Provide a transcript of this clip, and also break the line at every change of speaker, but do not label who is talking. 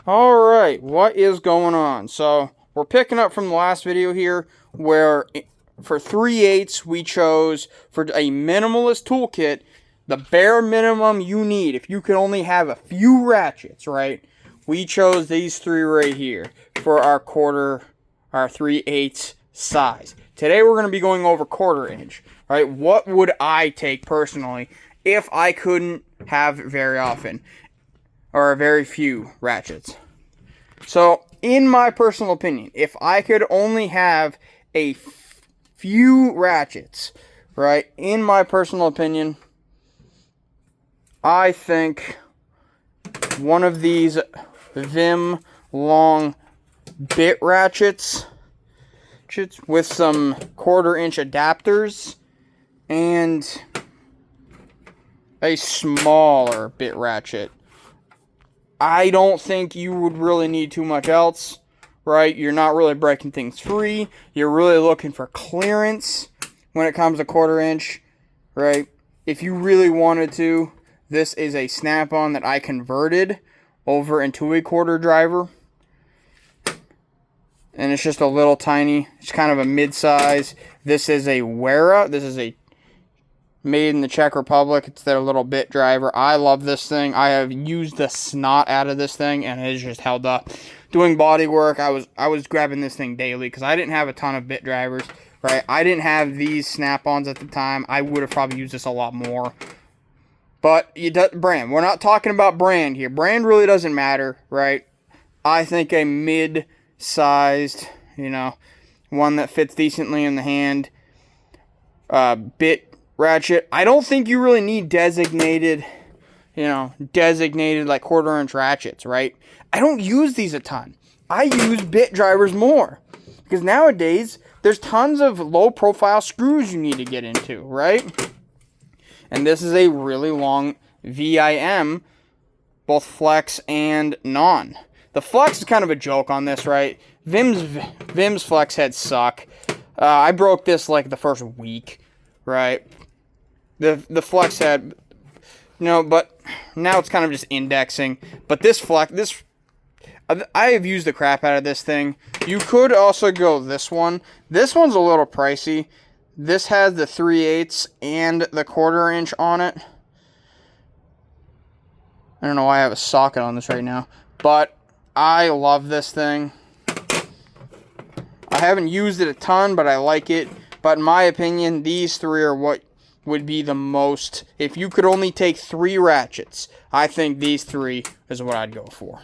Alright, what is going on? So, we're picking up from the last video here, where for 3/8 we chose, for a minimalist toolkit, the bare minimum you need, if you could only have a few ratchets, right? We chose these three right here, for our 3/8 size. Today we're going to be going over 1/4 inch, right? What would I take personally, if I couldn't have very often? Or very few ratchets. So, in my personal opinion, if I could only have a few ratchets, right, in my personal opinion, I think one of these Vim long bit ratchets with some 1/4 inch adapters and a smaller bit ratchet. I don't think you would really need too much else, right? You're not really breaking things free. You're really looking for clearance when it comes to 1/4 inch, right? If you really wanted to, this is a snap-on that I converted over into a 1/4 driver. And it's just a little tiny. It's kind of a mid-size. This is a Wera. This is a made in the Czech Republic. It's their little bit driver. I love this thing. I have used the snot out of this thing, and it has just held up. Doing body work, I was grabbing this thing daily because I didn't have a ton of bit drivers, right? I didn't have these snap-ons at the time. I would have probably used this a lot more. But brand. We're not talking about brand here. Brand really doesn't matter, right? I think a mid-sized, one that fits decently in the hand, bit ratchet. I don't think you really need designated like 1/4 inch ratchets, right? I don't use these a ton. I use bit drivers more because nowadays there's tons of low profile screws you need to get into, right? And this is a really long VIM, both flex and non. The flex is kind of a joke on this, right? Vim's flex heads suck. I broke this like the first week, right? The flex head, but now it's kind of just indexing. But this flex, I have used the crap out of this thing. You could also go this one. This one's a little pricey. This has the 3/8 and the 1/4 inch on it. I don't know why I have a socket on this right now, but I love this thing. I haven't used it a ton, but I like it. But in my opinion, these three are what would be the most. If you could only take 3 ratchets, I think these 3 is what I'd go for.